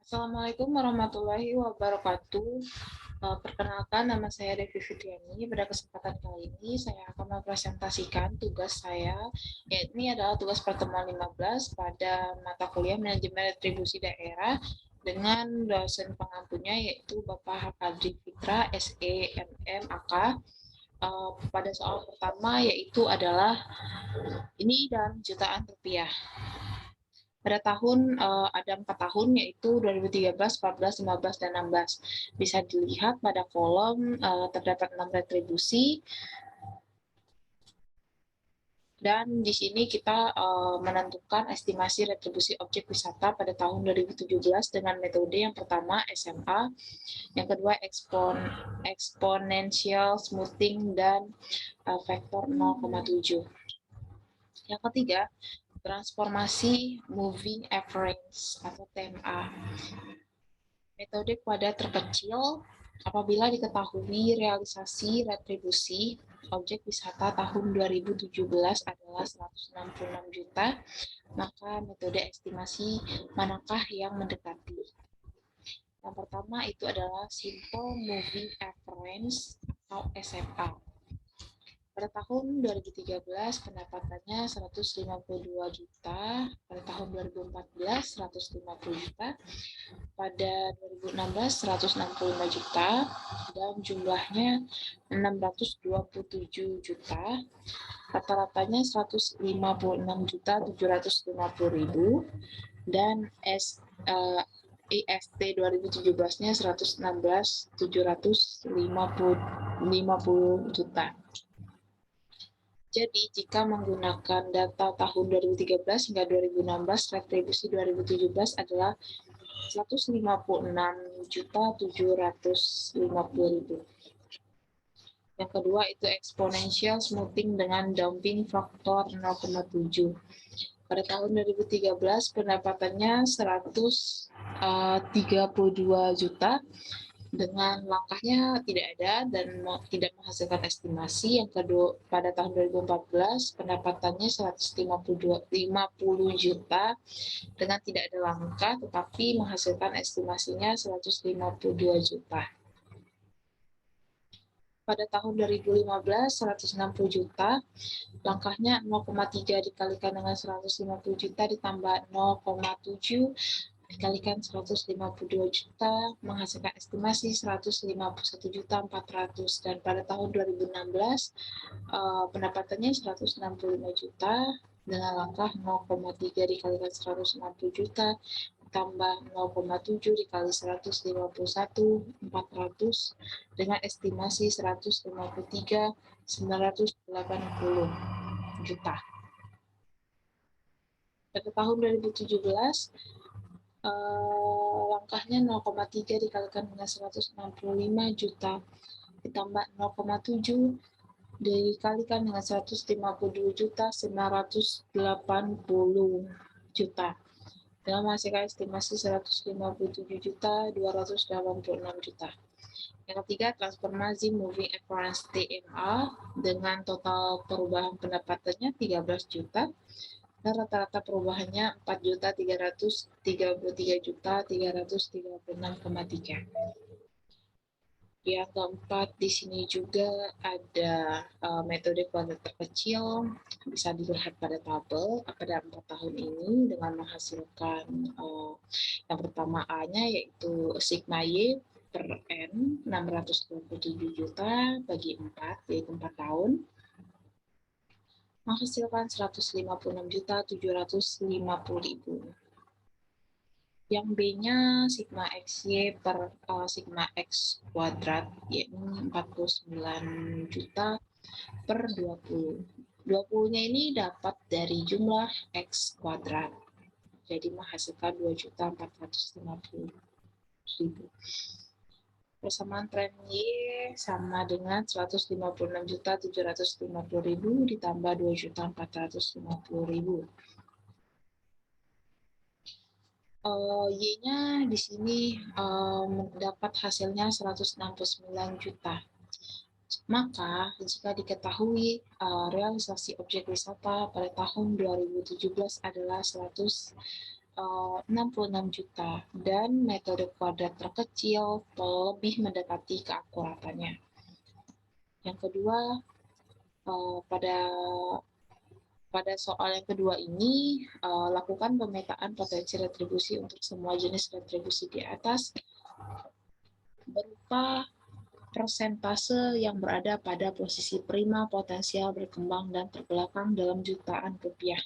Assalamualaikum warahmatullahi wabarakatuh. Perkenalkan, nama saya Devi Fitriani. Pada kesempatan kali ini, saya akan mempresentasikan tugas saya, yaitu ini adalah tugas pertemuan 15 pada mata kuliah Manajemen Retribusi Daerah dengan dosen pengampunya, yaitu Bapak Hakadri Fitra, SE, MM, AK. Pada soal pertama, yaitu adalah ini dalam jutaan rupiah. Pada tahun ada 4 tahun, yaitu 2013, 14, 15, dan 16. Bisa dilihat pada kolom terdapat 6 retribusi, dan di sini kita menentukan estimasi retribusi objek wisata pada tahun 2017 dengan metode yang pertama SMA, yang kedua exponential smoothing dan vektor 0,7. Yang ketiga, transformasi moving average atau TMA. Metode kuadrat terkecil apabila diketahui realisasi retribusi objek wisata tahun 2017 adalah 166 juta, maka metode estimasi manakah yang mendekati? Yang pertama itu adalah Simple Moving Average atau SMA. Pada tahun 2013 pendapatannya 152 juta, pada tahun 2014 150 juta, pada 2016 165 juta, dan jumlahnya 627 juta. Rata-ratanya 156 juta 750 ribu, dan IST 2017-nya 116 750 juta. Jadi, jika menggunakan data tahun 2013 hingga 2016, retribusi 2017 adalah 156.750.000. Yang kedua itu exponential smoothing dengan damping faktor 0,7. Pada tahun 2013 pendapatannya 132 juta, dengan langkahnya tidak ada dan tidak menghasilkan estimasi. Yang kedua, pada tahun 2014 pendapatannya 150 juta dengan tidak ada langkah, tetapi menghasilkan estimasinya 152 juta. Pada tahun 2015 160 juta, langkahnya 0,3 dikalikan dengan 150 juta ditambah 0,7 dikalikan 152 juta menghasilkan estimasi 151 juta 400, dan pada tahun 2016 pendapatannya 165 juta dengan langkah 0,3 dikalikan 160 juta tambah 0,7 dikali 151 400 dengan estimasi 153 980 juta. Pada tahun 2017 langkahnya 0,3 dikalikan dengan 165 juta ditambah 0,7 dikalikan dengan 152 juta 980 juta dengan menghasilkan estimasi 157 juta 286 juta. Yang ketiga, transformasi moving average TMA dengan total perubahan pendapatannya 13 juta dan rata-rata perubahannya 4.333.336,3. Yang keempat, di sini juga ada metode kuadrat terkecil, bisa dilihat pada tabel pada 4 tahun ini dengan menghasilkan yang pertama A-nya yaitu sigma Y per N 627 juta bagi 4, yaitu 4 tahun, menghasilkan 156 juta 750 ribu. Yang B-nya sigma XY per sigma X kuadrat, yaitu 49 juta per 20. 20-nya ini dapat dari jumlah X kuadrat. Jadi menghasilkan 2.450.000. Persamaan tren Y sama dengan 156.750.000 ditambah 2.450.000. Y-nya di sini mendapat hasilnya 169 juta. Maka, jika diketahui realisasi objek wisata pada tahun 2017 adalah 66 juta dan metode kuadrat terkecil lebih mendekati keakuratannya. Yang kedua, pada soal yang kedua ini, lakukan pemetaan potensi retribusi untuk semua jenis retribusi di atas berupa persentase yang berada pada posisi prima, potensial, berkembang, dan terbelakang dalam jutaan rupiah.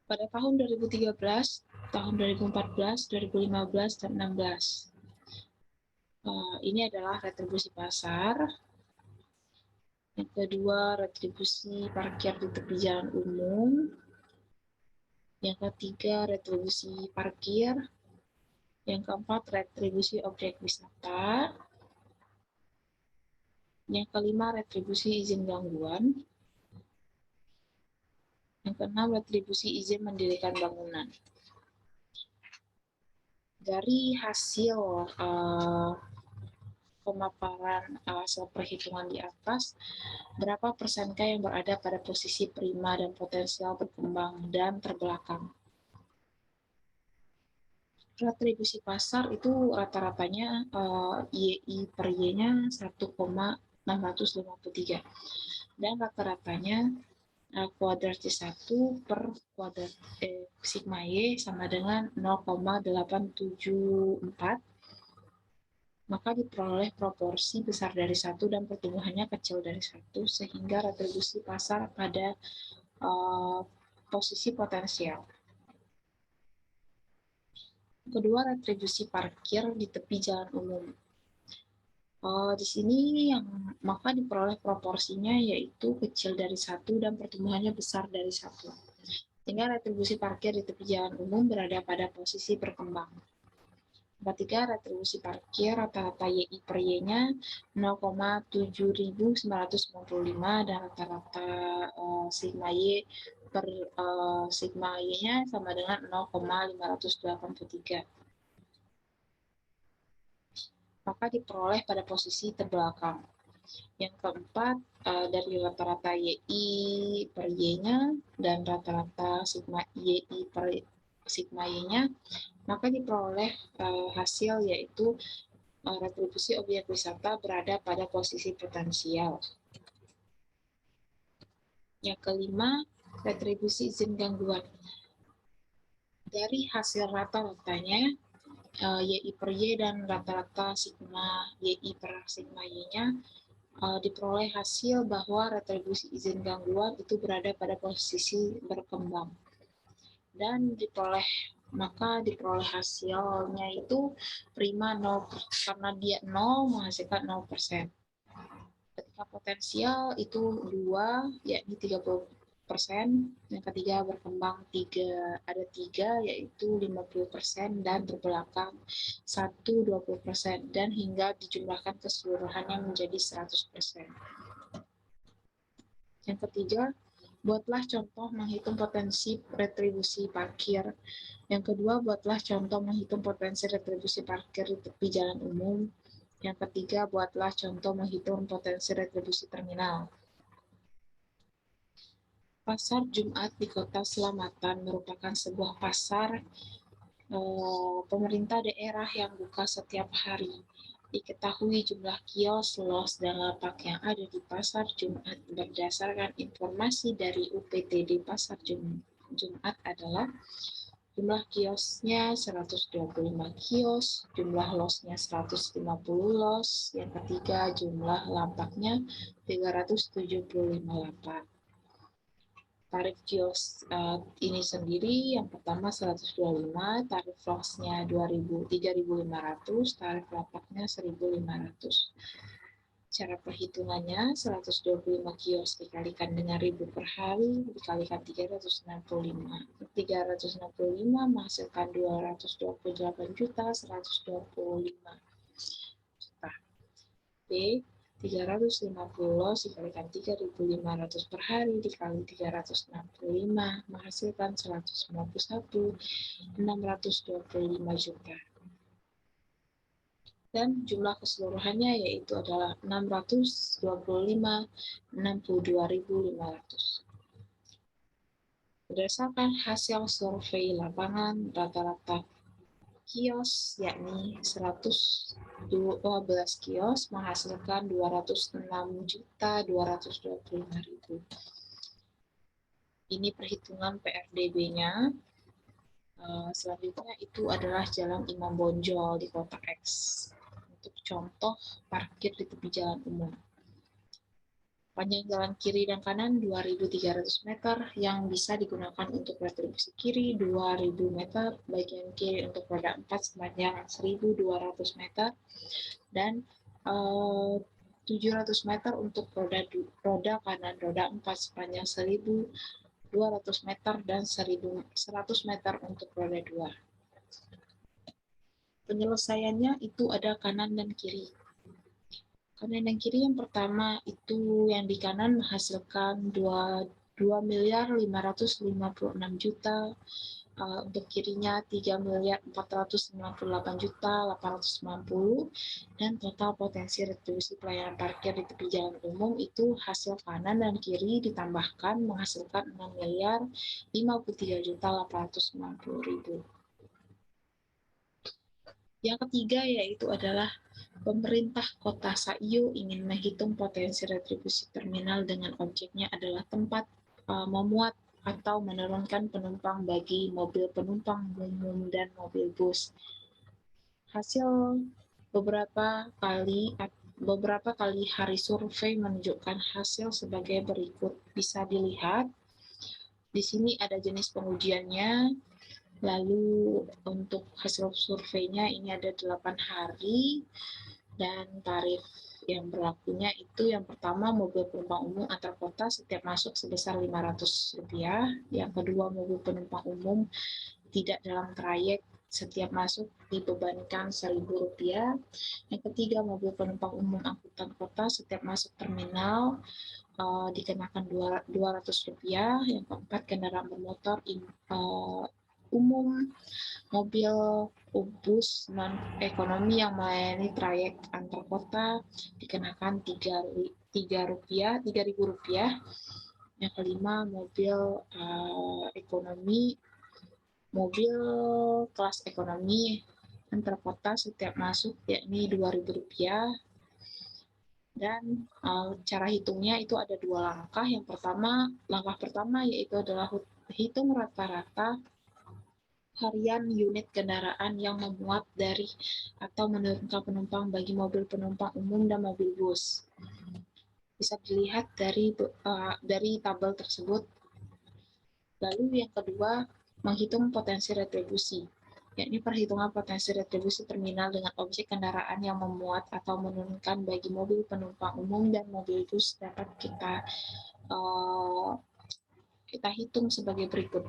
Pada tahun 2013, tahun 2014, 2015, dan 2016. Ini adalah retribusi pasar. Yang kedua, retribusi parkir di tepi jalan umum. Yang ketiga, retribusi parkir. Yang keempat, retribusi objek wisata. Yang kelima, retribusi izin gangguan. Yang keenam, retribusi izin mendirikan bangunan. Dari hasil pemaparan hasil perhitungan di atas, berapa persenkah yang berada pada posisi prima dan potensial berkembang dan terbelakang? Retribusi pasar itu rata-ratanya YI per Y-nya 1,653 dan rata-ratanya kuadrat C1 per kuadrat sigma Y sama dengan 0,874, maka diperoleh proporsi besar dari 1 dan pertumbuhannya kecil dari 1, sehingga retribusi pasar pada posisi potensial. Kedua, retribusi parkir di tepi jalan umum. Di sini maka diperoleh proporsinya yaitu kecil dari 1 dan pertumbuhannya besar dari 1. Sehingga retribusi parkir di tepi jalan umum berada pada posisi berkembang. Ketiga, retribusi parkir rata-rata YI per Y-nya 0,7995 dan rata-rata sigma Y per sigma Y-nya sama dengan 0,583. Maka diperoleh pada posisi terbelakang. Yang keempat, dari rata-rata YI per Y-nya dan rata-rata sigma YI per sigma Y-nya, maka diperoleh hasil yaitu retribusi objek wisata berada pada posisi potensial. Yang kelima, retribusi izin gangguan. Dari hasil rata-ratanya, YI per Y dan rata-rata sigma YI per sigma Y-nya, diperoleh hasil bahwa retribusi izin gangguan itu berada pada posisi berkembang. Dan diperoleh hasilnya itu prima 0, karena dia 0 menghasilkan 0%. Ketika potensial itu 2, yakni 30%. Yang ketiga berkembang 3, ada 3, yaitu 50%, dan terbelakang 1, 20%, dan hingga dijumlahkan keseluruhannya menjadi 100%. Yang ketiga, buatlah contoh menghitung potensi retribusi parkir. Yang kedua, buatlah contoh menghitung potensi retribusi parkir di tepi jalan umum. Yang ketiga, buatlah contoh menghitung potensi retribusi terminal. Pasar Jumat di Kota Selamatan merupakan sebuah pasar pemerintah daerah yang buka setiap hari. Diketahui jumlah kios, los, dan lapak yang ada di Pasar Jumat berdasarkan informasi dari UPTD Pasar Jumat adalah jumlah kiosnya 125 kios, jumlah losnya 150 los, yang ketiga jumlah lapaknya 375 lapak. Tarif kios ini sendiri yang pertama 125, tarif losnya 3.500, tarif lapaknya 1.500. Cara perhitungannya 125 kios dikalikan dengan 1.000 per hari dikalikan 365. 365 menghasilkan 228.125 juta. B, 350 dikalikan 3.500 per hari dikali 365 menghasilkan 151.625 juta. Dan jumlah keseluruhannya yaitu adalah 625.62.500. Berdasarkan hasil survei lapangan, rata-rata kios, yakni 112 kios menghasilkan 206.225.000. Ini perhitungan PRDB-nya. Selanjutnya itu adalah Jalan Imam Bonjol di Kota X. Untuk contoh parkir di tepi jalan umum. Panjang jalan kiri dan kanan 2.300 meter yang bisa digunakan untuk retribusi kiri, 2.000 meter, bagian kiri untuk roda 4 sepanjang 1.200 meter, dan 700 meter untuk roda kanan roda 4 sepanjang 1.200 meter dan 1.100 meter untuk roda 2. Penyelesaiannya itu ada kanan dan kiri. Kanan dan kiri yang pertama itu yang di kanan menghasilkan 2.556.000.000, untuk kirinya 3.498.890, dan total potensi retribusi pelayanan parkir di tepi jalan umum itu hasil kanan dan kiri ditambahkan menghasilkan 6.053.890.000. Yang ketiga yaitu adalah pemerintah Kota Saiyu ingin menghitung potensi retribusi terminal dengan objeknya adalah tempat memuat atau menurunkan penumpang bagi mobil penumpang umum dan mobil bus. Hasil beberapa kali hari survei menunjukkan hasil sebagai berikut. Bisa dilihat di sini ada jenis pengujiannya. Lalu untuk hasil surveinya ini ada 8 hari dan tarif yang berlakunya itu yang pertama mobil penumpang umum antar kota setiap masuk sebesar Rp500, yang kedua mobil penumpang umum tidak dalam trayek setiap masuk dibebankan Rp1.000, yang ketiga mobil penumpang umum angkutan kota setiap masuk terminal dikenakan Rp200, yang keempat kendaraan bermotor umum, mobil bus non ekonomi yang melayani trayek antar kota dikenakan Rp3.000. Yang kelima mobil ekonomi, mobil kelas ekonomi antar kota setiap masuk yakni Rp2.000. Dan cara hitungnya itu ada 2 langkah. Langkah pertama yaitu adalah hitung rata-rata harian unit kendaraan yang memuat dari atau menurunkan penumpang bagi mobil penumpang umum dan mobil bus. Bisa dilihat dari tabel tersebut. Lalu yang kedua, menghitung potensi retribusi, yakni perhitungan potensi retribusi terminal dengan objek kendaraan yang memuat atau menurunkan bagi mobil penumpang umum dan mobil bus dapat kita hitung sebagai berikut.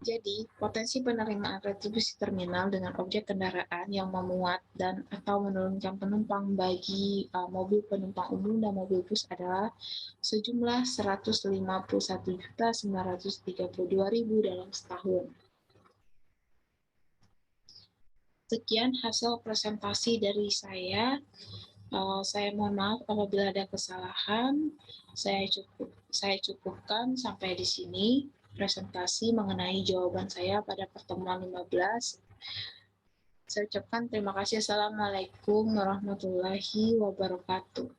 Jadi, potensi penerimaan retribusi terminal dengan objek kendaraan yang memuat dan atau menurunkan penumpang bagi mobil penumpang umum dan mobil bus adalah sejumlah 151.932.000 dalam setahun. Sekian hasil presentasi dari saya. Saya mohon maaf apabila ada kesalahan. Saya cukupkan sampai di sini presentasi mengenai jawaban saya pada pertemuan 15. Saya ucapkan terima kasih. Assalamualaikum warahmatullahi wabarakatuh.